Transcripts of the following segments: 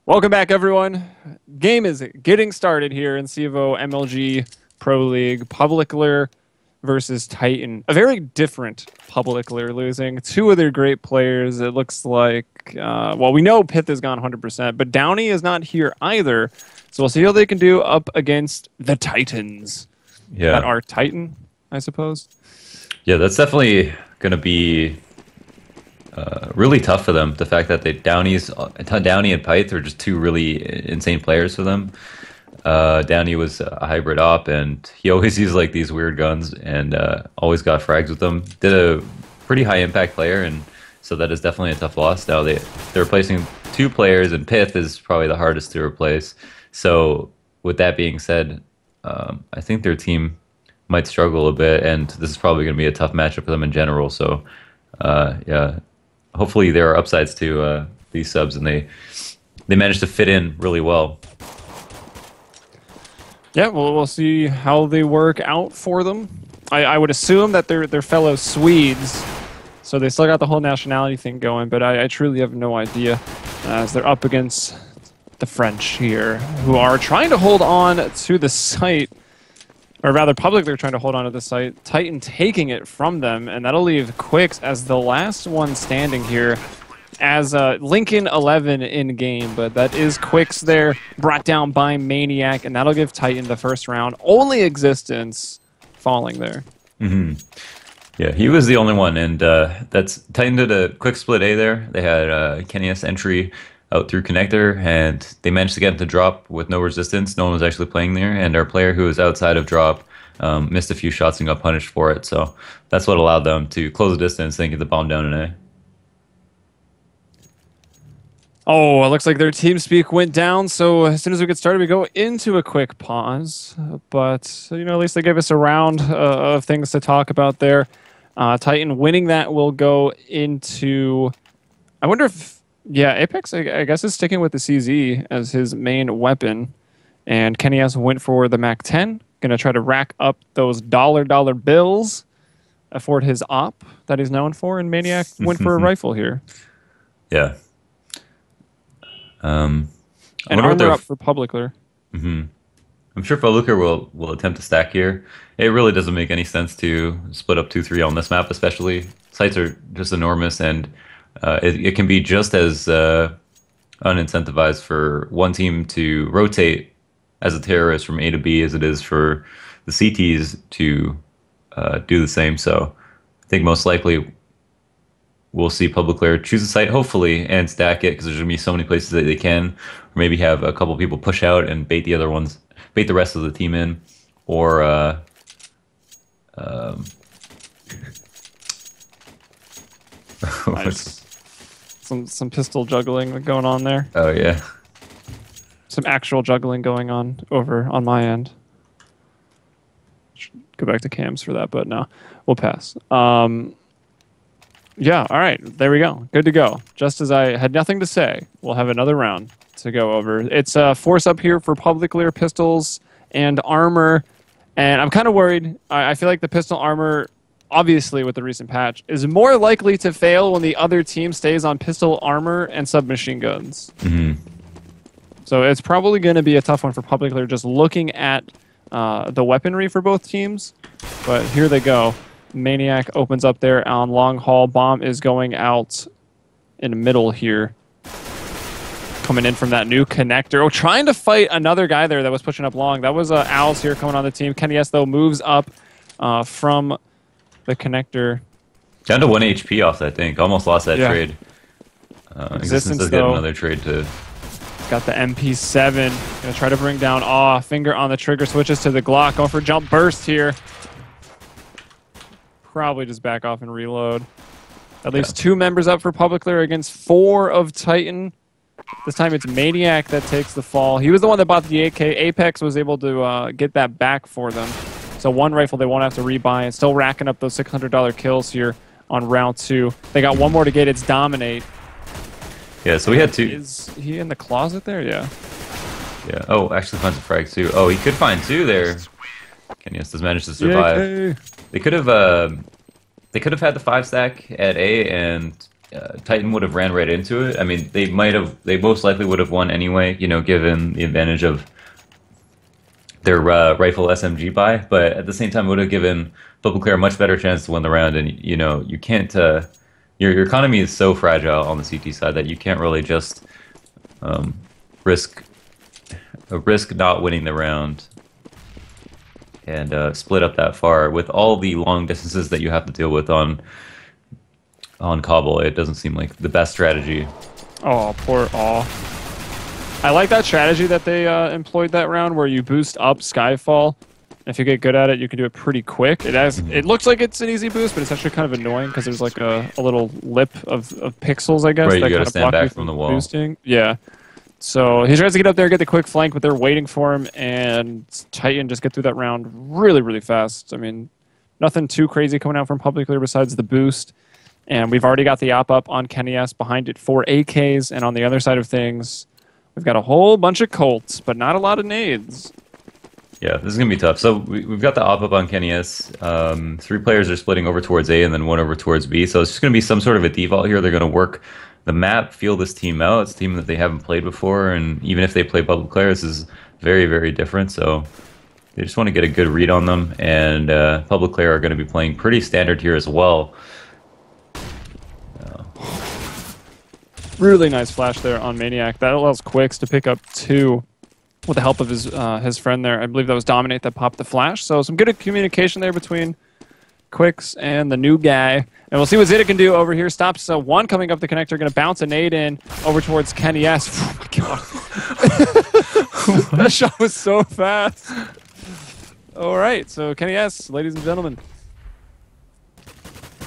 Welcome back, everyone. Game is getting started here in CEVO MLG Pro League. Publiclir versus Titan. A very different Publiclir losing. Two of their great players. It looks like, well, we know Pith is gone 100%, but Downey is not here either. So we'll see how they can do up against the Titans. That Yeah, are Titan, I suppose. yeah, that's definitely gonna be really tough for them. The fact that Downey and Pyth are just two really insane players for them. Downey was a hybrid op, and he always used like these weird guns, and always got frags with them. Did a pretty high impact player, and so that is definitely a tough loss. Now they're replacing two players, and Pith is probably the hardest to replace. So with that being said, I think their team might struggle a bit, and this is probably going to be a tough matchup for them in general. So, yeah, hopefully there are upsides to these subs, and they managed to fit in really well. Yeah, well, we'll see how they work out for them. I would assume that they're fellow Swedes, so they still got the whole nationality thing going, but I truly have no idea as they're up against the French here, who are trying to hold on to the site, or rather publicly trying to hold on to the site. Titan taking it from them, and that'll leave Quicks as the last one standing here as Lincoln 11 in game, but that is Quicks there, brought down by Maniac, and that'll give Titan the first round. Only existence falling there. Hmm. Yeah, he was the only one, and that's Titan did a quick split A there. They had Kenny's entry out through connector, and they managed to get into drop with no resistance. No one was actually playing there, and our player who was outside of drop missed a few shots and got punished for it. So that's what allowed them to close the distance and get the bomb down in A. Oh, it looks like their team speak went down, so as soon as we get started, we go into a quick pause. But, you know, at least they gave us a round of things to talk about there. Titan winning that will go into... I wonder if... Yeah, Apex, I guess, is sticking with the CZ as his main weapon. And Kenny S went for the MAC-10. Going to try to rack up those dollar bills, afford his op that he's known for. And Maniac went for a rifle here. Yeah. And armor up for Publicler. Hmm. I'm sure Publicler will attempt to stack here. It really doesn't make any sense to split up 2-3 on this map, especially. Sites are just enormous, and it can be just as unincentivized for one team to rotate as a terrorist from A to B as it is for the CTs to do the same. So I think most likely we'll see Publicler choose a site, hopefully, and stack it, because there's going to be so many places that they can, or maybe have a couple people push out and bait the rest of the team in, or Nice. Some pistol juggling going on there. oh yeah, Some actual juggling going on over on my end. Should go back to cams for that, but no, we'll pass. Yeah, all right, there we go. Good to go. Just as I had nothing to say, we'll have another round to go over. It's force up here for Publiclir pistols and armor, and I'm kind of worried. I feel like the pistol armor, obviously with the recent patch, is more likely to fail when the other team stays on pistol armor and submachine guns. hmm So it's probably going to be a tough one for Publiclir just looking at the weaponry for both teams. But here they go. Maniac opens up there on long haul. Bomb is going out in the middle here. Coming in from that new connector. Oh, trying to fight another guy there that was pushing up long. That was Owls here coming on the team. Kenny S, though, moves up from the connector. down to 1 HP off that thing. Almost lost that trade. Existence does get though. another trade to. Got the MP7. Gonna try to bring down Awe. Finger on the trigger, switches to the Glock. Going for jump burst here. Probably just back off and reload. That leaves two members up for Publiclir against 4 of Titan. This time it's Maniac that takes the fall. He was the one that bought the AK. Apex was able to get that back for them. So one rifle they won't have to rebuy, and still racking up those $600 kills here on round 2. They got one more to get. It's Dominate. Yeah, so we had two. Is he in the closet there? Yeah. Yeah. Oh, actually finds a frag too. Oh, he could find 2 there. Kenya's does manage to survive. Yay. They could have had the 5 stack at A and Titan would have ran right into it. I mean, they most likely would have won anyway, you know, given the advantage of their rifle SMG buy. But at the same time, it would have given Publiclir a much better chance to win the round. And you know, you can't. Your economy is so fragile on the CT side that you can't really just risk not winning the round and split up that far with all the long distances that you have to deal with on Cobble. It doesn't seem like the best strategy. Oh, poor Aw. I like that strategy that they employed that round, where you boost up Skyfall. If you get good at it, you can do it pretty quick. It looks like it's an easy boost, but it's actually kind of annoying because there's like a little lip of pixels, I guess, right, that you kind gotta of stand block you back from the wall. boosting. Yeah. So he tries to get up there, get the quick flank, but they're waiting for him, and Titan just get through that round really, really fast. I mean, nothing too crazy coming out from Publiclir besides the boost. And we've already got the op up on Kenny S behind it for AKs, and on the other side of things, we've got a whole bunch of Colts, but not a lot of nades. Yeah, this is going to be tough. So we've got the op up on Kenny S. 3 players are splitting over towards A and then 1 over towards B. So it's just going to be some sort of a default here. They're going to work the map, feel this team out. It's a team that they haven't played before, and even if they play Publiclir, this is very, very different. So they just want to get a good read on them, and Publiclir are going to be playing pretty standard here as well. Really nice flash there on Maniac. That allows Quicks to pick up 2 with the help of his friend there. I believe that was Dominate that popped the flash. So some good communication there between Quicks and the new guy. And we'll see what Zeta can do over here. Stops 1 coming up the connector. Going to bounce a nade in over towards Kenny S. Oh my god. That shot was so fast. All right, so Kenny S, ladies and gentlemen,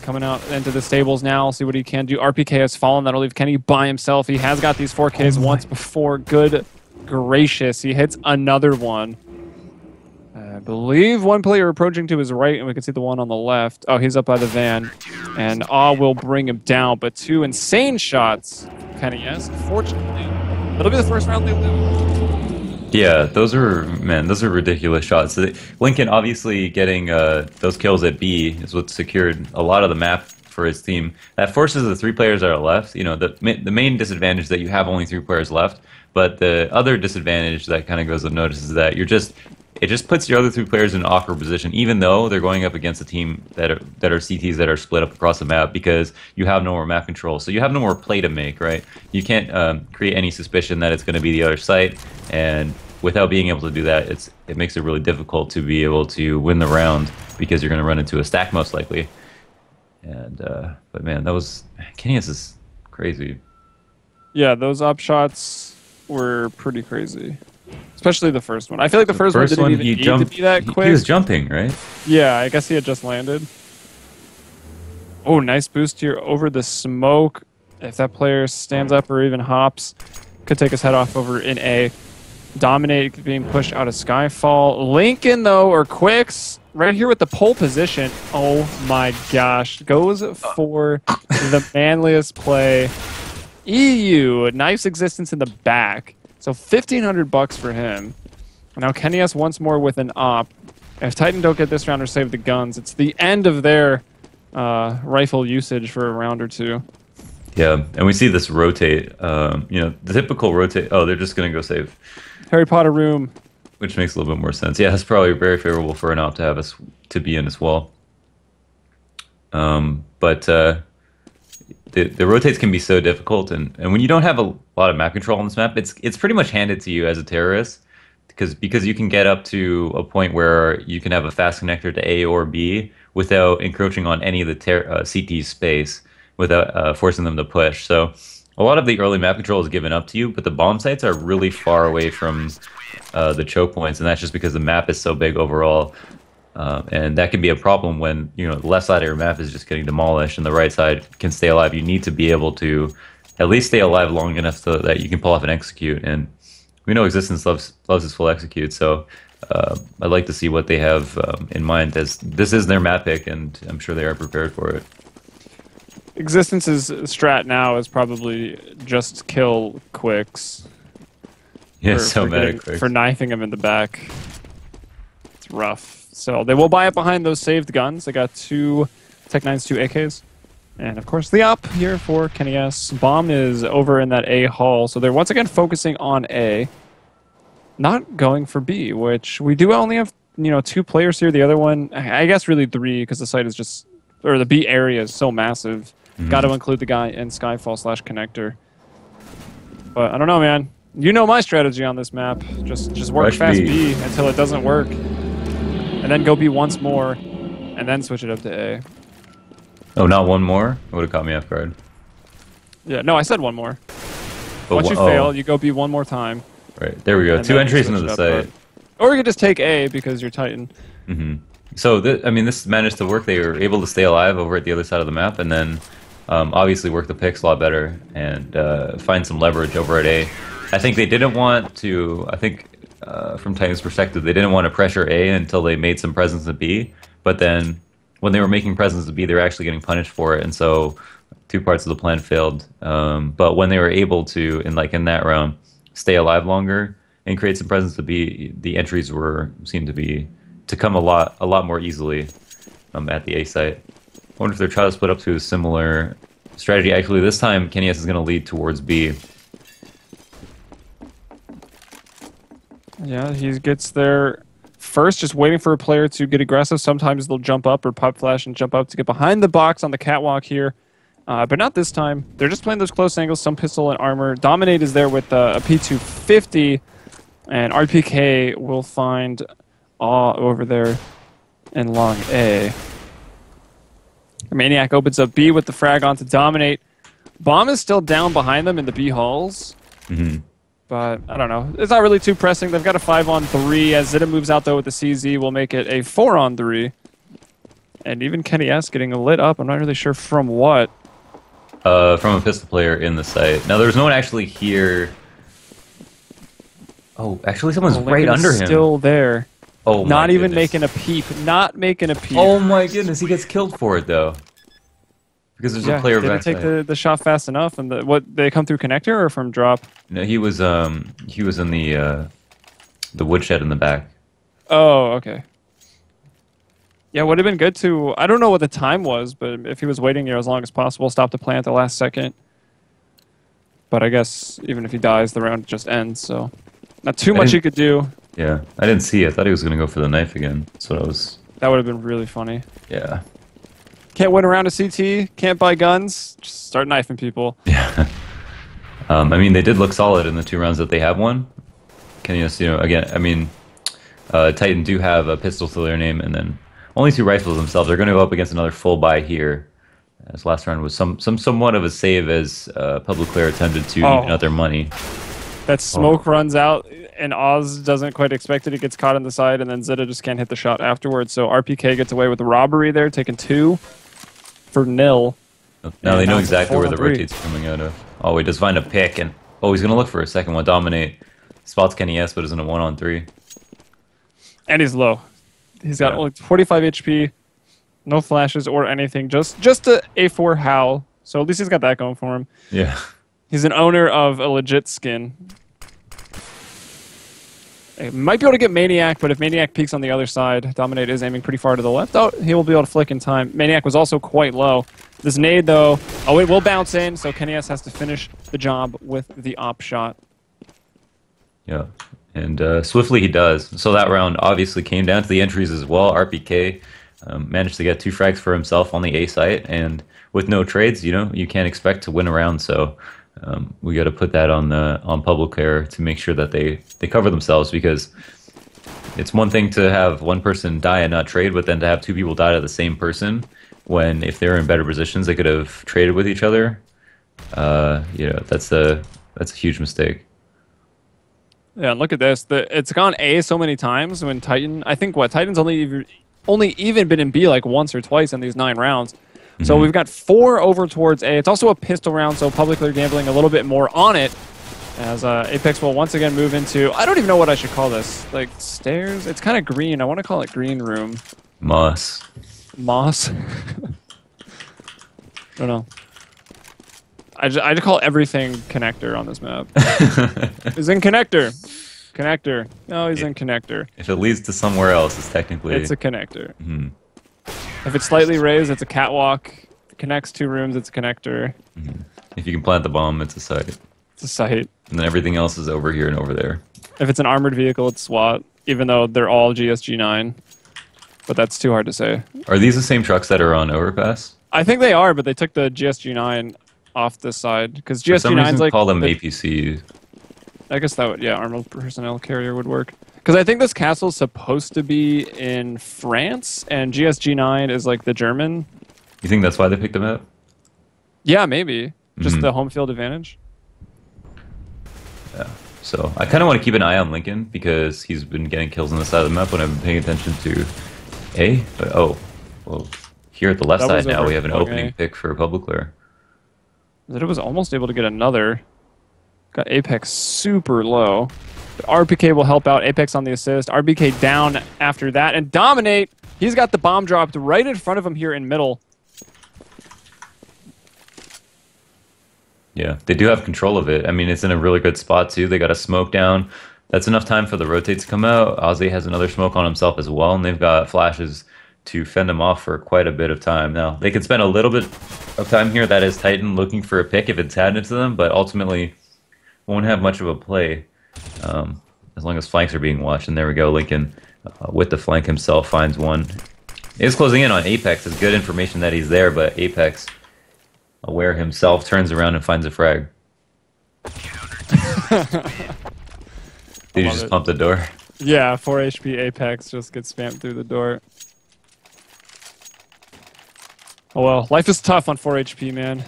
coming out into the stables now. See what he can do. RPK has fallen. That'll leave Kenny by himself. He has got these 4Ks once before. Good gracious. He hits another one. I believe 1 player approaching to his right, and we can see the one on the left. Oh, he's up by the van. And Aw will bring him down. But 2 insane shots. Kenny S. Unfortunately, it'll be the first round they lose. Yeah, those are ridiculous shots. Lincoln obviously getting those kills at B is what secured a lot of the map for his team. That forces the 3 players that are left. You know, the main disadvantage is that you have only 3 players left, but the other disadvantage that kind of goes unnoticed is that it just puts your other 3 players in an awkward position, even though they're going up against a team that are CTs that are split up across the map, because you have no more map control. So you have no more play to make, right? You can't create any suspicion that it's going to be the other site, and without being able to do that, it makes it really difficult to be able to win the round, because you're going to run into a stack most likely. And but man, Kenny S is crazy. Yeah, those op shots were pretty crazy. Especially the first one. I feel like the first one didn't even need to be that quick. He was jumping, right? Yeah, I guess he had just landed. Oh, nice boost here over the smoke. If that player stands up or even hops, could take his head off over in A. Dominate being pushed out of Skyfall. Lincoln, though, or Quicks, right here with the pole position. Oh my gosh. Goes for the manliest play. EU, nice existence in the back. So $1,500 for him. Now Kenny S once more with an op. If Titan don't get this round or save the guns, it's the end of their rifle usage for a round or 2. Yeah, and we see this rotate. You know, the typical rotate. Oh, they're just going to go save Harry Potter room. Which makes a little bit more sense. Yeah, it's probably very favorable for an op to have us to be in as well. But the rotates can be so difficult, and when you don't have a lot of map control on this map, it's pretty much handed to you as a terrorist, because you can get up to a point where you can have a fast connector to A or B without encroaching on any of the CT's space, without forcing them to push. So a lot of the early map control is given up to you, but the bomb sites are really far away from the choke points, and that's just because the map is so big overall. And that can be a problem when, you know, the left side of your map is just getting demolished and the right side can stay alive. You need to be able to at least stay alive long enough so that you can pull off an execute. And we know Existence loves his full execute, so I'd like to see what they have in mind, as this is their map pick, and I'm sure they are prepared for it. Existence's strat now is probably just kill Quicks. Yeah, so mad at Quicks. For knifing him in the back. It's rough. So they will buy it behind those saved guns. They got 2 Tech 9s, 2 AKs. And of course the op here for Kenny S. Bomb is over in that A hall, so they're once again focusing on A. Not going for B, which we do only have, 2 players here. The other one, I guess really 3, because the site is just, or the B area is so massive. Got to include the guy in Skyfall/Connector. But I don't know, man. You know my strategy on this map. Just work Rush fast B. B until it doesn't work. And then go B once more, and then switch it up to A. Oh, not one more? It would have caught me off guard. Yeah, no, I said one more. But Once you fail, you go B one more time. Right, there we go. 2 entries into the site. Or you could just take A because you're Titan. So, this managed to work. They were able to stay alive over at the other side of the map, and then obviously work the picks a lot better and find some leverage over at A. I think they didn't want to, from Titan's perspective, they didn't want to pressure A until they made some presence at B, but then when they were making presence at B, they were actually getting punished for it, and so 2 parts of the plan failed. But when they were able to, in that round, stay alive longer and create some presence at B, the entries seemed to come a lot more easily at the A site. I wonder if they're trying to split up to a similar strategy. Actually, this time, Kenny S is going to lead towards B. Yeah, he gets there first, just waiting for a player to get aggressive. Sometimes they'll jump up or pop flash and jump up to get behind the box on the catwalk here. But not this time. They're just playing those close angles, some pistol and armor. Dominate is there with a P250, and RPK will find Awe over there in long A. Maniac opens up B with the frag onto Dominate. Bomb is still down behind them in the B halls. But I don't know. It's not really too pressing. They've got a 5-on-3. As Zita moves out, though, with the CZ, will make it a 4-on-3. And even Kenny S getting lit up. I'm not really sure from what. From a pistol player in the site. Now, there's no one actually here. Oh, actually, someone's right under him. Still there. Oh, my Not even goodness. making a peep. Not making a peep. Oh, my goodness. He gets killed for it, though. Because there's a player didn't backside. take the shot fast enough. And they come through connector or from drop? No, he was in the woodshed in the back. Oh, okay. Yeah, would have been good to... I don't know what the time was, but if he was waiting here as long as possible, stop the play at the last second. But I guess even if he dies, the round just ends, so... Not too much he could do. Yeah, I didn't see it. I thought he was going to go for the knife again. That's what I was... That would have been really funny. Yeah. Can't win around a CT, can't buy guns, just start knifing people. Yeah. They did look solid in the 2 rounds that they have won. Can you just, again, Titan do have a pistol to their name, and then only 2 rifles themselves. They're going to go up against another full buy here. This last round was somewhat of a save as Publiclir attempted to even out their money. That smoke runs out, and Oz doesn't quite expect it. He gets caught in the side, and then Zita just can't hit the shot afterwards. So RPK gets away with the robbery there, taking 2 for nil. Now they know exactly where the rotate's coming out of. Oh, he does find a pick, and he's going to look for a second one. Dominate. Spots Kenny S, but isn't a 1-on-3. And he's low. He's got only 45 HP, no flashes or anything, just a A4 Howl. So at least he's got that going for him. Yeah. He's an owner of a legit skin. He might be able to get Maniac, but if Maniac peeks on the other side, Dominate is aiming pretty far to the left. Oh, he will be able to flick in time. Maniac was also quite low. This nade, though, it will bounce in, so Kenny S has to finish the job with the op shot. Yeah, and swiftly he does. So that round obviously came down to the entries as well. RPK managed to get 2 frags for himself on the A site, and with no trades, you can't expect to win a round. So we got to put that on Publiclir to make sure that they cover themselves, because it's one thing to have one person die and not trade, but then to have 2 people die to the same person, when if they're in better positions, they could have traded with each other. That's a huge mistake. Yeah, and look at this. It's gone A so many times when Titan... I think, Titan's only even been in B like once or twice in these 9 rounds. So we've got 4 over towards A. It's also a pistol round, so Publicly gambling a little bit more on it. As Apex will once again move into... I don't even know what I should call this. Like, stairs? It's kind of green. I want to call it green room. Moss. Moss? I don't know. I just call everything connector on this map. He's in connector. Connector. No, he's in connector. If it leads to somewhere else, it's technically... It's a connector. If it's slightly raised, it's a catwalk. connects 2 rooms, it's a connector. If you can plant the bomb, it's a site. It's a site. And then everything else is over here and over there. If it's an armored vehicle, it's SWAT, even though they're all GSG-9. But that's too hard to say. Are these the same trucks that are on Overpass? I think they are, but they took the GSG-9 off this side. Because For some GSG-9's reason, like... call them APC. I guess that would, yeah, armored personnel carrier would work. Because I think this castle's supposed to be in France, and GSG-9 is like the German. You think that's why they picked them up? Yeah, maybe. Just the home field advantage. Yeah. So I kind of want to keep an eye on Lincoln because he's been getting kills on the side of the map when I've been paying attention to A. But, oh, well, here at the left side now we have an opening pick for Publiclir. It was almost able to get another. Got Apex super low. But RPK will help out. Apex on the assist. RBK down after that. And Dominate, he's got the bomb dropped right in front of him here in middle. Yeah, they do have control of it. I mean, it's in a really good spot, too. They got a smoke down. That's enough time for the rotate to come out. Ozzy has another smoke on himself as well, and they've got flashes to fend them off for quite a bit of time. Now, they can spend a little bit of time here. That is Titan looking for a pick if it's handed to them, but ultimately won't have much of a play as long as flanks are being watched. And there we go, Lincoln with the flank himself finds one. Is closing in on Apex. It's good information that he's there, but Apex, aware himself, turns around and finds a frag. Did you just pump the door? Yeah, 4 HP Apex just gets spammed through the door. Oh well, life is tough on 4 HP, man.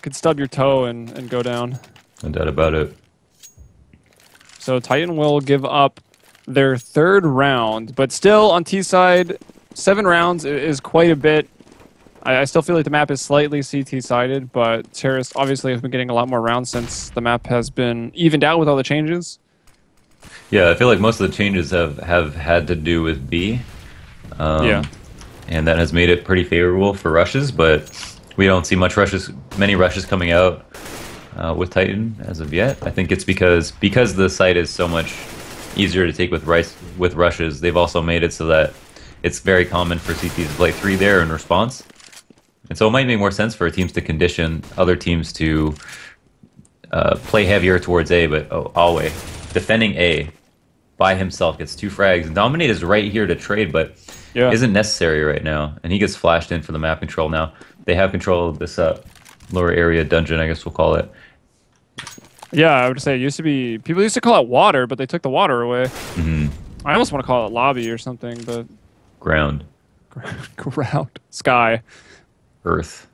Could stub your toe and go down. No doubt about it. So Titan will give up their 3rd round, but still on T side, 7 rounds is quite a bit. I still feel like the map is slightly CT-sided, but Terrorists obviously have been getting a lot more rounds since the map has been evened out with all the changes. Yeah, I feel like most of the changes have had to do with B. Yeah. And that has made it pretty favorable for rushes, but we don't see many rushes coming out with Titan as of yet. I think it's because the site is so much easier to take with rushes, they've also made it so that it's very common for CTs to play 3 there in response. And so it might make more sense for teams to condition other teams to play heavier towards A, but always defending A by himself gets 2 frags. And Dominate is right here to trade, but isn't necessary right now. And he gets flashed in for the map control now. They have control of this lower area dungeon, I guess we'll call it. Yeah, I would say it used to be... People used to call it water, but they took the water away. I almost want to call it lobby or something, but... Ground. Ground. Sky. Earth.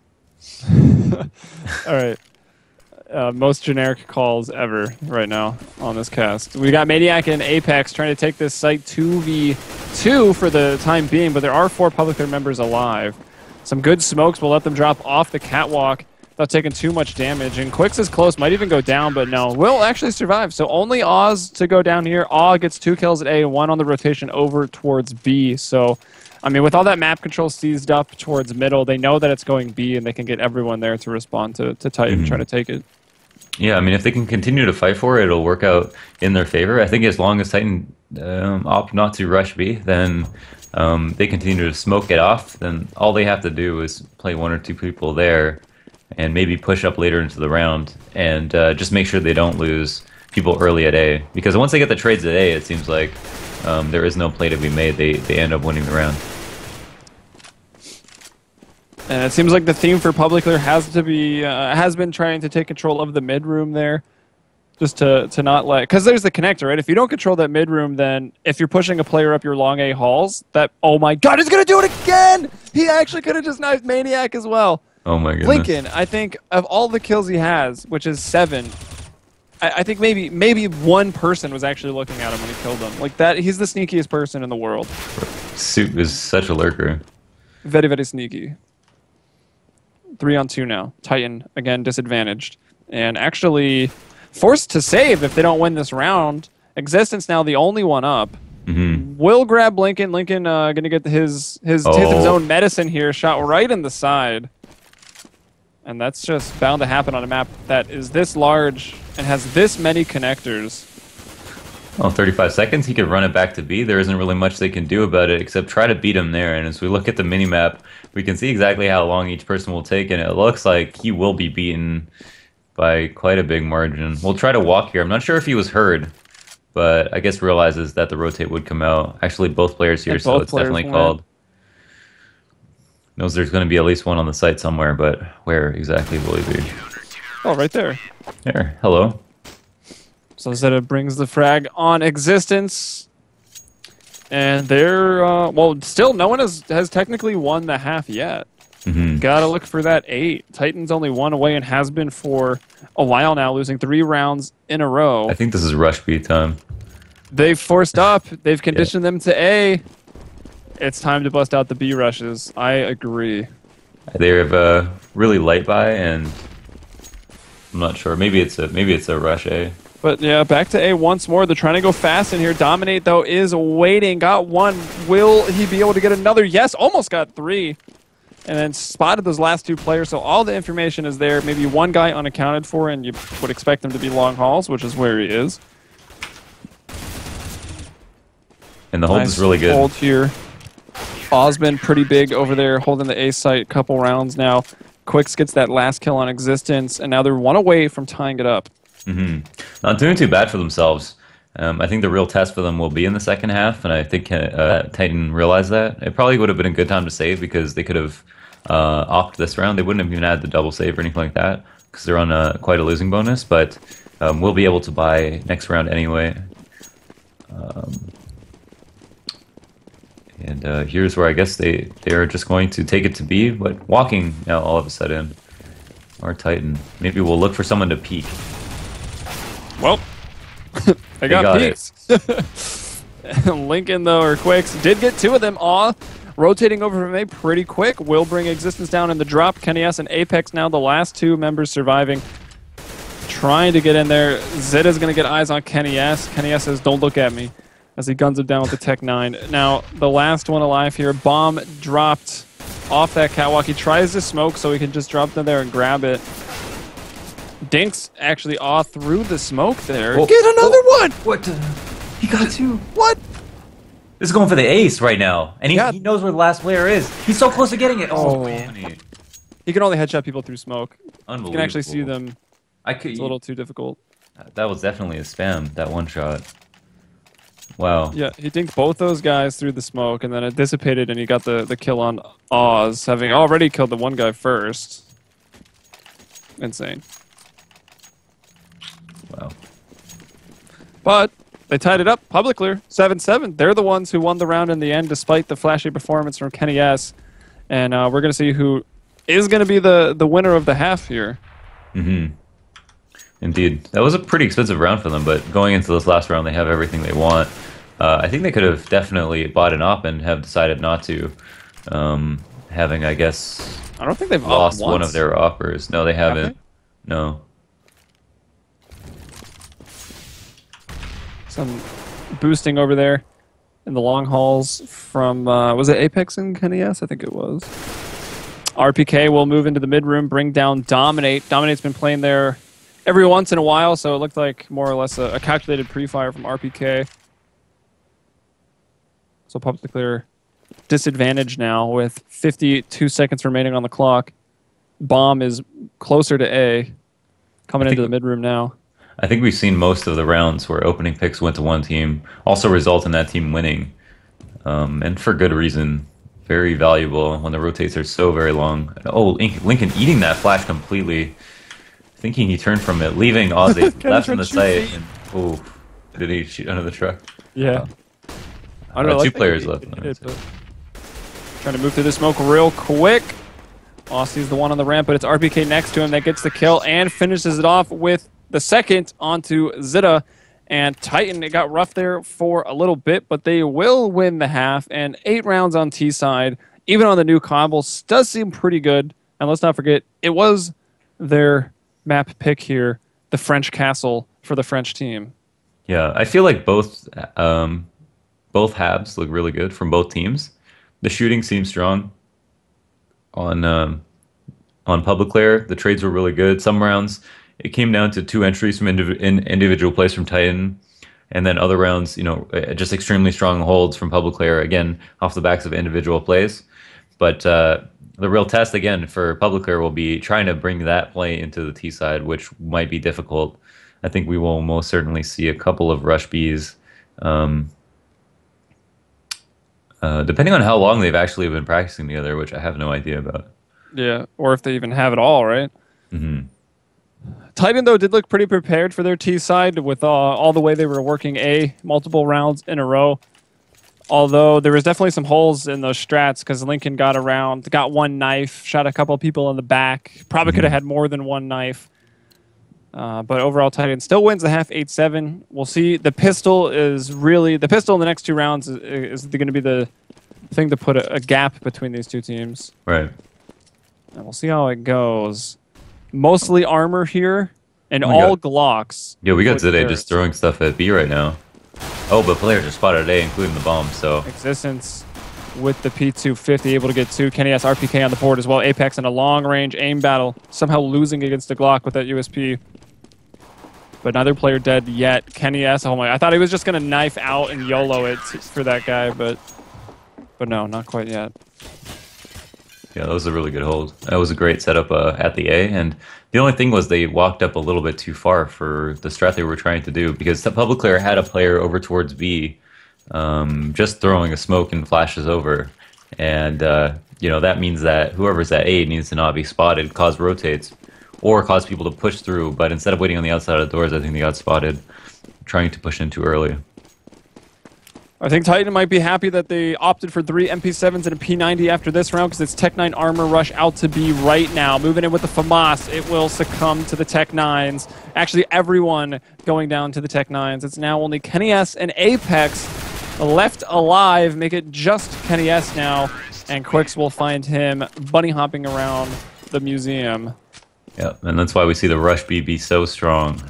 All right. Most generic calls ever right now on this cast. We got Maniac and Apex trying to take this site 2v2 for the time being, but there are 4 Publiclir members alive. Some good smokes will let them drop off the catwalk without taking too much damage. And Quicks is close, might even go down, but no, will actually survive. So only Oz to go down here. Aw gets 2 kills at A, 1 on the rotation over towards B. So, I mean, with all that map control seized up towards middle, they know that it's going B, and they can get everyone there to respond to Titan trying to take it. Yeah, I mean, if they can continue to fight for it, it'll work out in their favor. I think as long as Titan opt not to rush B, then they continue to smoke it off, then all they have to do is play 1 or 2 people there and maybe push up later into the round and just make sure they don't lose people early at A. Because once they get the trades at A, it seems like there is no play to be made. They end up winning the round. And it seems like the theme for Publiclir has been trying to take control of the mid room there, just to not let, because there's the connector, right? If you don't control that mid room, then if you're pushing a player up your long A halls, that, oh my God, he's gonna do it again! He actually could have just knifed Maniac as well. Oh my goodness. Lincoln, I think of all the kills he has, which is 7, I think maybe 1 person was actually looking at him when he killed him. Like that, he's the sneakiest person in the world. Soup is such a lurker. Very, very sneaky. 3 on 2 now. Titan, again, disadvantaged. And actually forced to save if they don't win this round. Existence now the only one up. Will grab Lincoln. Lincoln going to get his taste of his own medicine here. Shot right in the side. And that's just bound to happen on a map that is this large and has this many connectors. Well, 35 seconds, he could run it back to B. There isn't really much they can do about it except try to beat him there. And as we look at the minimap, we can see exactly how long each person will take, and it looks like he will be beaten by quite a big margin. We'll try to walk here. I'm not sure if he was heard, but I guess realizes that the rotate would come out. Actually, both players here, And so both it's players definitely went. called. Knows there's going to be at least one on the site somewhere, but where exactly will he be? Oh, right there. There. Hello. So Zeta brings the frag on existence. And they're, well, still no one has technically won the half yet. Gotta look for that 8. Titan's only 1 away and has been for a while now, losing 3 rounds in a row. I think this is rush B time. They've forced up. They've conditioned them to A. It's time to bust out the B rushes. I agree. They have really light buy, and I'm not sure. Maybe it's a rush A. But yeah, back to A once more. They're trying to go fast in here. Dominate, though, is waiting. Got 1. Will he be able to get another? Yes, almost got 3. And then spotted those last 2 players. So all the information is there. Maybe 1 guy unaccounted for, and you would expect him to be long hauls, which is where he is. And the hold is really good. Hold here. Osman pretty big over there, holding the A site. Couple rounds now. Quicks gets that last kill on existence, and now they're 1 away from tying it up. Not doing too bad for themselves. I think the real test for them will be in the second half, and I think Titan realized that. It probably would have been a good time to save because they could have opted this round. They wouldn't have even had the double save or anything like that because they're on quite a losing bonus, but we'll be able to buy next round anyway. And here's where I guess they are just going to take it to B, but walking now all of a sudden. Or Titan. Maybe we'll look for someone to peek. Well, they got peeks. Lincoln, though, or Quicks, did get 2 of them. Rotating over from A pretty quick. Will bring existence down in the drop. Kenny S and Apex now the last 2 members surviving. Trying to get in there. Zeta's going to get eyes on Kenny S. Kenny S says, "Don't look at me," as he guns him down with the Tech 9. Now, the last one alive here. Bomb dropped off that catwalk. He tries to smoke so he can just drop them there and grab it. Dinks actually through the smoke there. Oh, Get another one! What? He got 2. What? This is going for the ace right now. And he knows where the last player is. He's so close to getting it. Oh, man. He can only headshot people through smoke. Unbelievable. You can actually see them. It's a little too difficult. That was definitely a spam, that one shot. Wow. Yeah, he dinked both those guys through the smoke, and then it dissipated, and he got the kill on Oz, having already killed the one guy first. Insane. Wow. But they tied it up. Publiclir, 7-7. They're the ones who won the round in the end, despite the flashy performance from Kenny S. And we're going to see who is going to be the winner of the half here. Indeed. That was a pretty expensive round for them, but going into this last round, they have everything they want. I think they could have definitely bought an op and have decided not to, having, I guess, I don't think they've lost one of their offers. No, they haven't. Have they? No. Some boosting over there in the long hauls from, was it Apex and Kenny S? I think it was. RPK will move into the mid room, bring down Dominate. Dominate's been playing there every once in a while, so it looked like more or less a calculated pre-fire from RPK. So Publiclir disadvantage now with 52 seconds remaining on the clock. Bomb is closer to A, coming into the mid room now. I think we've seen most of the rounds where opening picks went to one team, also result in that team winning, and for good reason. Very valuable when the rotates are so very long. Oh, Lincoln eating that flash completely, thinking he turned from it, leaving Ozzy left from the site. And, oh, did he shoot under the truck? Yeah. I don't know, 2 players left. Trying to move through the smoke real quick. Aussie's the one on the ramp, but it's RPK next to him that gets the kill and finishes it off with the second onto Zeta. And Titan, it got rough there for a little bit, but they will win the half. And 8 rounds on T side, even on the new combos, does seem pretty good. And let's not forget, it was their map pick here, the French Castle for the French team. Yeah, I feel like both halves look really good from both teams. The shooting seems strong on Publiclir. The trades were really good. Some rounds, it came down to 2 entries from individual plays from Titan, and then other rounds, you know, just extremely strong holds from Publiclir, again, off the backs of individual plays. But the real test again for Publiclir will be trying to bring that play into the T side, which might be difficult. I think we will most certainly see a couple of rush Bs, depending on how long they've actually been practicing together, which I have no idea about. Yeah, or if they even have it all, right? Mm-hmm. Titan, though, did look pretty prepared for their T side with all the way they were working A multiple rounds in a row. Although there was definitely some holes in those strats because Lincoln got around, got one knife, shot a couple of people in the back. Probably could have had more than one knife. But overall, Titan still wins the half 8-7. We'll see. The pistol is really... The pistol in the next two rounds is going to be the thing to put a gap between these two teams. Right. And we'll see how it goes. Mostly armor here and all Glocks. Yeah, we got Zide just throwing stuff at B right now. Oh, but players are spotted A, including the bomb, so... Existence with the P250, able to get two. Kenny S RPK on the board as well. Apex in a long-range aim battle, somehow losing against the Glock with that USP. But neither player dead yet. Kenny S, oh my... I thought he was just going to knife out and YOLO it for that guy, but no, not quite yet. Yeah, that was a really good hold. That was a great setup at the A, and the only thing was they walked up a little bit too far for the strat they were trying to do, because the Publiclir had a player over towards B, just throwing a smoke and flashes over, and you know, that means that whoever's at A needs to not be spotted, cause rotates, or cause people to push through. But instead of waiting on the outside of the doors, I think they got spotted, trying to push in too early. I think Titan might be happy that they opted for 3 MP7s and a P90 after this round because it's Tech 9 armor rush out to B right now. Moving in with the FAMAS, it will succumb to the Tech 9s. Actually, everyone going down to the Tech 9s. It's now only Kenny S and Apex left alive. Make it just Kenny S now, and Quicks will find him bunny hopping around the museum. Yeah, and that's why we see the rush B be so strong.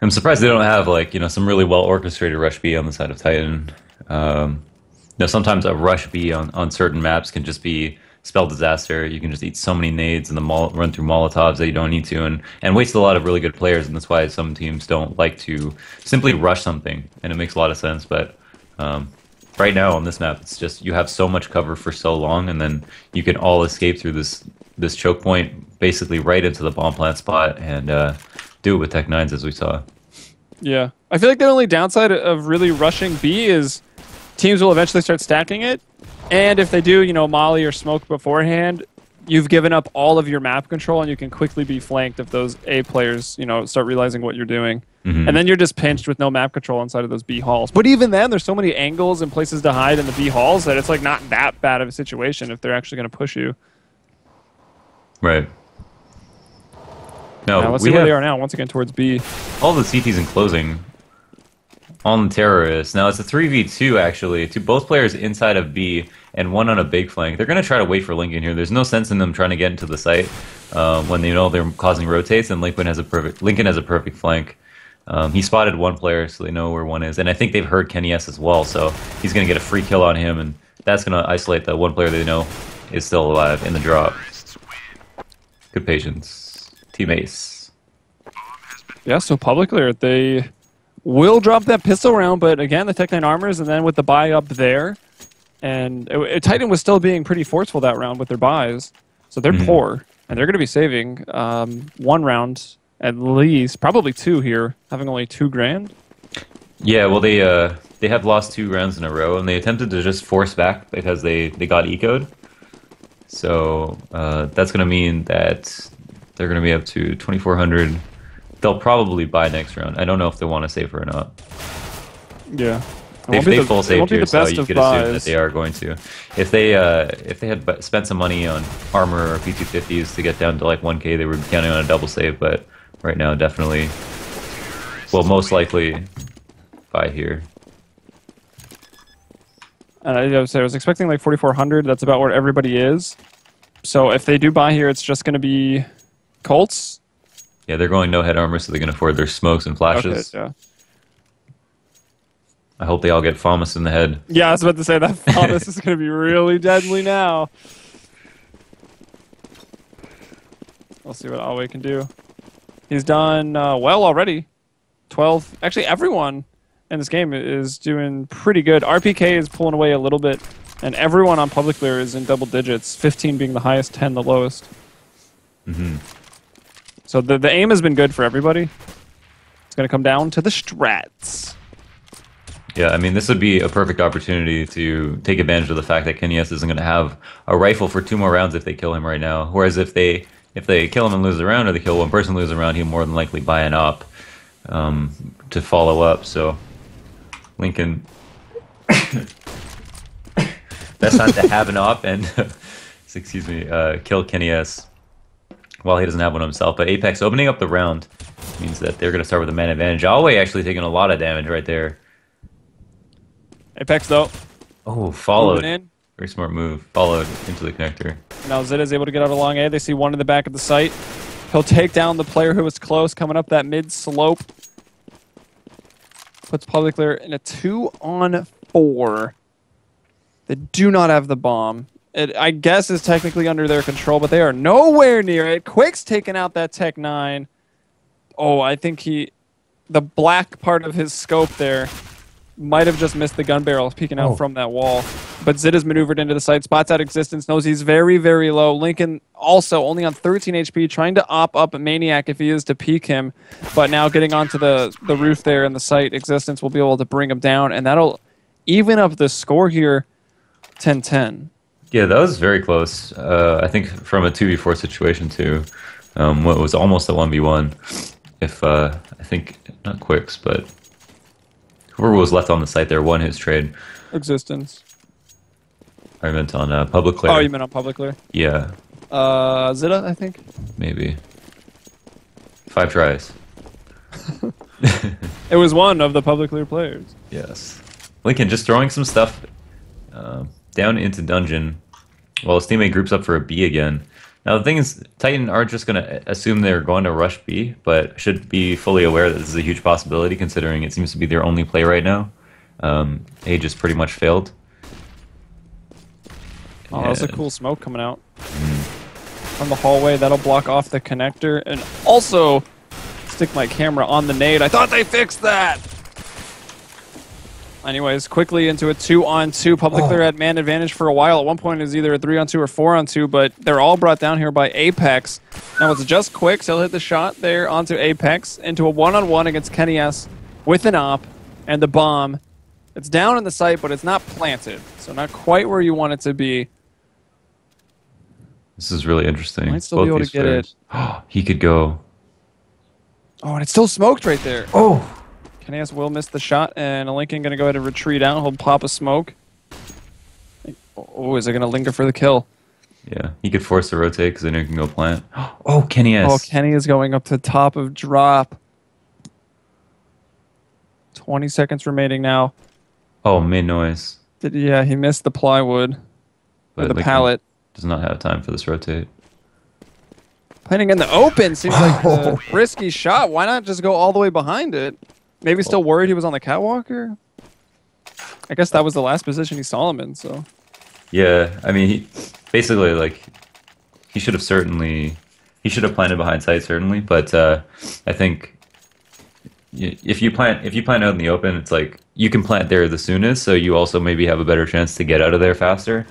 I'm surprised they don't have, like, you know, some really well orchestrated rush B on the side of Titan. You know, sometimes a rush B on certain maps can just be spell disaster. You can just eat so many nades and run through Molotovs that you don't need to, and waste a lot of really good players. And that's why some teams don't like to simply rush something, and it makes a lot of sense. But right now on this map, it's just you have so much cover for so long, and then you can all escape through this choke point, basically right into the bomb plant spot, and do it with Tech 9s as we saw. Yeah. I feel like the only downside of really rushing B is teams will eventually start stacking it. And if they do, you know, molly or smoke beforehand, you've given up all of your map control and you can quickly be flanked if those A players, you know, start realizing what you're doing. And then you're just pinched with no map control inside of those B halls. But even then, there's so many angles and places to hide in the B halls that it's like not that bad of a situation if they're actually going to push you. Right. No, now, let's see where they are now, once again towards B. All the CTs in closing on the terrorists. Now it's a 3v2 actually, to both players inside of B and one on a big flank. They're going to try to wait for Lincoln here. There's no sense in them trying to get into the site when they know they're causing rotates, and Lincoln has a perfect flank. He spotted one player, so they know where one is. And I think they've heard Kenny S as well, so he's going to get a free kill on him, and that's going to isolate the one player they know is still alive in the drop. Good patience. Team Ace. Yeah, so Publiclir, they will drop that pistol round, but again, the Tech 9 armors, and then with the buy up there, and Titan was still being pretty forceful that round with their buys, so they're poor, and they're going to be saving one round at least, probably two here, having only $2 grand. Yeah, well, they have lost 2 rounds in a row, and they attempted to just force back because they got eco'd. So that's going to mean that they're going to be up to 2,400. They'll probably buy next round. I don't know if they want to save her or not. Yeah. They full saved here, so you could assume that they are going to. If they had spent some money on armor or P250s to get down to like 1K, they would be counting on a double save, but right now definitely, well, most likely buy here. And I was expecting like 4,400. That's about where everybody is. So if they do buy here, it's just going to be Colts. Yeah, they're going no-head armor, so they can afford their smokes and flashes. Okay, yeah. I hope they all get FAMAS in the head. Yeah, I was about to say that FAMAS is going to be really deadly now. We'll see what Alway can do. He's done well already. 12. Actually, everyone in this game is doing pretty good. RPK is pulling away a little bit And everyone on Publiclir is in double digits, 15 being the highest, 10 the lowest. Mm-hmm. So the aim has been good for everybody. It's going to come down to the strats. Yeah, I mean, this would be a perfect opportunity to take advantage of the fact that Kenny S isn't going to have a rifle for 2 more rounds if they kill him right now. Whereas if they kill him and lose a round, or they kill one person and lose a round, he'll more than likely buy an op to follow up. So Lincoln, best time to have an op and excuse me, kill Kenny S while he doesn't have one himself. But Apex opening up the round means that they're going to start with a man advantage. Alway actually taking a lot of damage right there. Apex though. Oh, followed. In. Very smart move. Followed into the connector. Now Zid is able to get out along A. They see one in the back of the site. He'll take down the player who was close, coming up that mid slope. Puts Publiclir in a 2-on-4. They do not have the bomb. It, I guess, is technically under their control, but they are nowhere near it. Quick's taking out that Tech 9. Oh, I think the black part of his scope there might have just missed the gun barrel peeking out from that wall. But Zid has maneuvered into the site, spots out Existence, knows he's very, very low. Lincoln also only on 13 HP, trying to op up a Maniac if he is to peek him. But now getting onto the roof there in the site, Existence will be able to bring him down, and that'll even up the score here 10-10. Yeah, that was very close. I think from a 2v4 situation too. What was almost a 1v1. If I think not Quicks, but whoever was left on the site there won his trade. Existence. I meant on Publiclir. Oh, you meant on Publiclir? Yeah. Zida, I think? Maybe. 5 tries. It was one of the Publiclir players. Yes. Lincoln just throwing some stuff down into dungeon while his teammate groups up for a B again. Now the thing is, Titan are just going to assume they're going to rush B, but should be fully aware that this is a huge possibility considering it seems to be their only play right now. A just pretty much failed. Oh, that's a cool smoke coming out from the hallway. That'll block off the connector and also stick my camera on the nade. I thought they fixed that! Anyways, quickly into a 2-on-2. Publiclir had man advantage for a while. At one point, it was either a 3-on-2 or 4-on-2, but they're all brought down here by Apex. Now it's just Quicks. He'll hit the shot there onto Apex into a 1-on-1 against Kenny S with an op and the bomb. It's down in the site, but it's not planted, so not quite where you want it to be. This is really interesting. Might still be able to get it. He could go. Oh, and it's still smoked right there. Oh! Kenny S will miss the shot, and Lincoln going to go ahead and retreat out. He'll pop a smoke. Oh, is it going to linger for the kill? Yeah, he could force the rotate because then he can go plant. Oh, Kenny S. Oh, Kenny is going up to top of drop. 20 seconds remaining now. Oh, made noise. Yeah, he missed the plywood. Or the pallet. Does not have time for this rotate. Planting in the open seems like a risky shot. Why not just go all the way behind it? Maybe still worried he was on the catwalker? I guess that was the last position he saw him in, so. Yeah, I mean, basically, like, he should have planted behind site, certainly, but I think if you plant out in the open, it's like, you can plant there the soonest, so you also maybe have a better chance to get out of there faster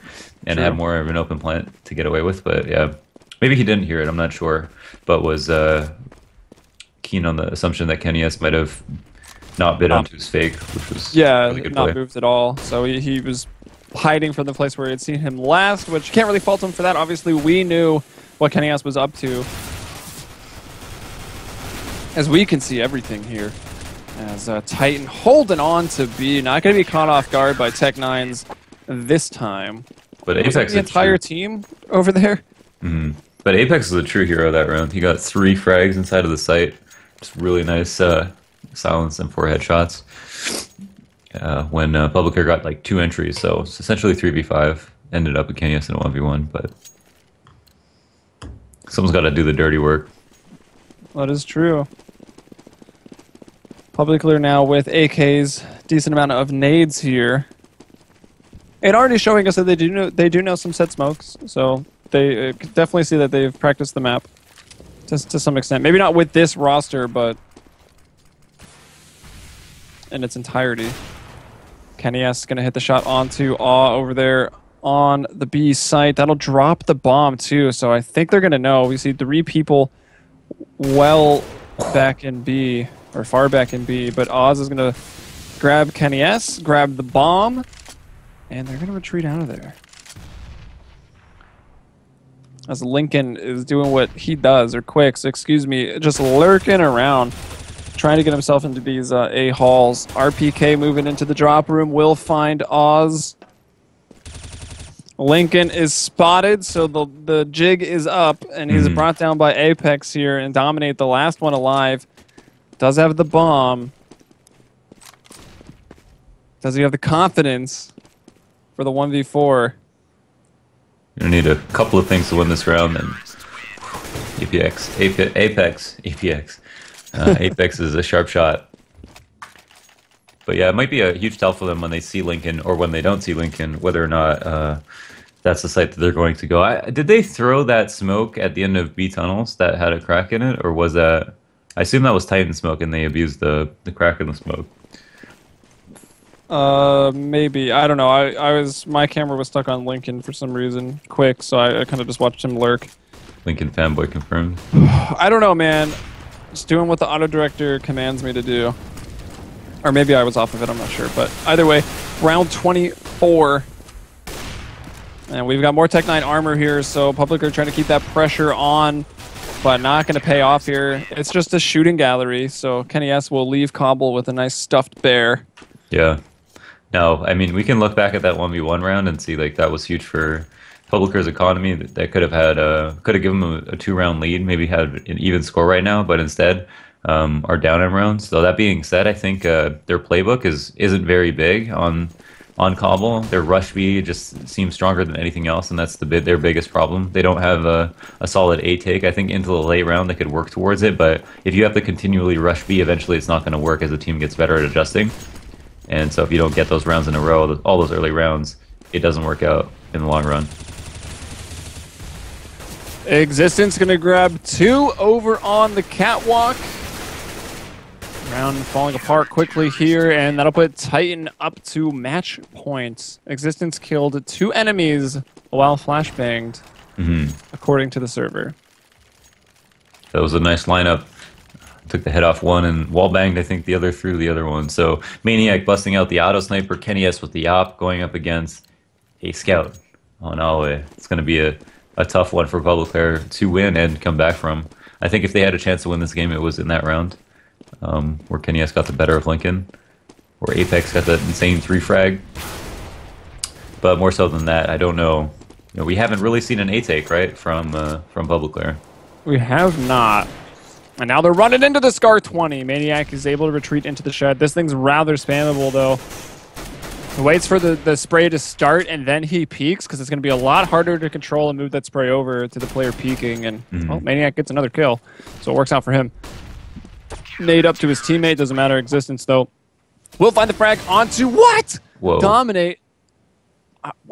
and have more of an open plant to get away with, but yeah. Maybe he didn't hear it, I'm not sure, but was keen on the assumption that Kenny S might have not bid onto his fake, which was really good not play. moved at all. So he was hiding from the place where he had seen him last, which can't really fault him for that. Obviously, we knew what Kenny S was up to, as we can see everything here. As Titan holding on to B, not going to be caught off guard by Tech 9s this time. But Apex the entire team over there. Mm-hmm. But Apex is a true hero that round. He got 3 frags inside of the site. Just really nice silence and 4 headshots. When Publiclir got like 2 entries, so it's essentially 3v5. Ended up with Kenny S in a 1v1, but someone's got to do the dirty work. That is true. Publiclir now with AKs, decent amount of nades here. And already showing us that they do know some set smokes, so they definitely see that they've practiced the map to some extent. Maybe not with this roster, but in its entirety. Kenny S going to hit the shot onto Awe over there on the B site. That'll drop the bomb too, so I think they're going to know. We see 3 people well back in B, or far back in B, but Oz is going to grab Kenny S, grab the bomb, and they're going to retreat out of there. As Lincoln is doing what he does, or Quicks, excuse me, just lurking around, trying to get himself into these A-halls. RPK moving into the drop room will find Oz. Lincoln is spotted, so the jig is up, and he's brought down by Apex here and Dominate, the last one alive. Does have the bomb. Does he have the confidence for the 1v4? You're gonna need a couple of things to win this round, and Apex is a sharp shot. But yeah, it might be a huge tell for them when they see Lincoln, or when they don't see Lincoln, whether or not that's the site that they're going to go. Did they throw that smoke at the end of B tunnels that had a crack in it, or was that? I assume that was Titan smoke, and they abused the crack in the smoke. Maybe. I don't know. My camera was stuck on Lincoln for some reason, quick, so I kind of just watched him lurk. Lincoln fanboy confirmed. I don't know, man. Just doing what the auto director commands me to do. Or maybe I was off of it, I'm not sure. But either way, round 24. And we've got more Tech 9 armor here, so Publiclir trying to keep that pressure on, but not going to pay off here. It's just a shooting gallery, so Kenny S will leave Cobble with a nice stuffed bear. Yeah. No, I mean, we can look back at that 1v1 round and see, like, that was huge for Publiclir's economy. That could have given them a 2-round lead, maybe had an even score right now, but instead are down in rounds. So that being said, I think their playbook isn't very big on Cobble. Their rush B just seems stronger than anything else, and that's their biggest problem. They don't have a solid A take. I think into the late round they could work towards it, but if you have to continually rush B, eventually it's not going to work as the team gets better at adjusting. And so if you don't get those rounds in a row, all those early rounds, it doesn't work out in the long run. Existence going to grab 2 over on the catwalk. Round falling apart quickly here, and that'll put Titan up to match points. Existence killed 2 enemies while flashbanged, according to the server. That was a nice lineup. Took the head off one and wall banged, I think, the other through the other one. So Maniac busting out the auto sniper, Kenny S with the op going up against a scout on Alway. It's going to be a tough one for Publiclir to win and come back from. I think if they had a chance to win this game, it was in that round where Kenny S got the better of Lincoln, where Apex got that insane 3-frag. But more so than that, I don't know. You know, we haven't really seen an A-take, right, from Publiclir. We have not. And now they're running into the Scar 20. Maniac is able to retreat into the shed. This thing's rather spammable, though. He waits for the spray to start, and then he peeks, because it's going to be a lot harder to control and move that spray over to the player peeking. And, well, Maniac gets another kill, so it works out for him. Nade up to his teammate. Doesn't matter. Existence, though. We'll find the frag onto what? Whoa. Dominate.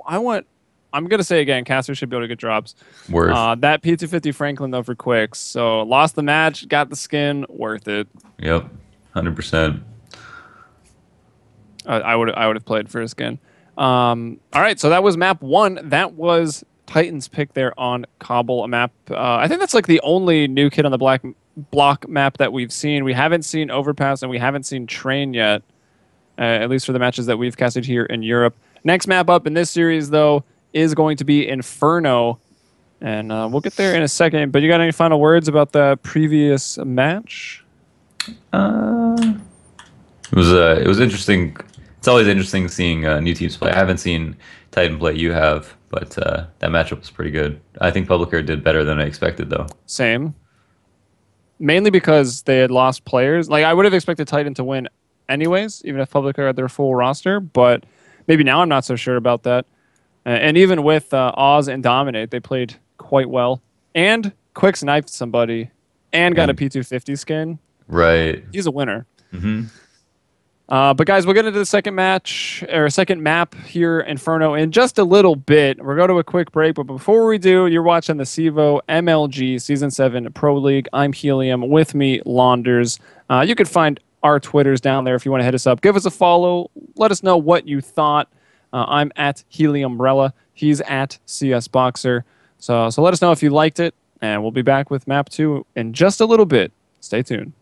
I'm going to say again, Caster should be able to get drops. Worth. That P250 Franklin, though, for Quicks. So, lost the match, got the skin, worth it. Yep, 100%. I would have played for a skin. All right, so that was map 1. That was Titan's pick there on Cobble, a map. I think that's like the only new kid on the black block map that we've seen. We haven't seen Overpass, and we haven't seen Train yet, at least for the matches that we've casted here in Europe. Next map up in this series, though, is going to be Inferno, and we'll get there in a second. But you got any final words about the previous match? It was interesting. It's always interesting seeing new teams play. I haven't seen Titan play. You have, but that matchup was pretty good. I think Publiclir did better than I expected, though. Same. Mainly because they had lost players. Like, I would have expected Titan to win anyways, even if Publiclir had their full roster. But maybe now I'm not so sure about that. And even with Oz and Dominate, they played quite well. And Quicks knifed somebody and got a P250 skin. Right. He's a winner. But guys, we'll get into the second match, or second map here, Inferno, in just a little bit. We'll go to a quick break, but before we do, you're watching the CEVO MLG Season 7 Pro League. I'm Helium, with me, Launders. You can find our Twitters down there if you want to hit us up. Give us a follow. Let us know what you thought. I'm at Heliumbrella. He's at CS Boxer. So let us know if you liked it, and we'll be back with map 2 in just a little bit. Stay tuned.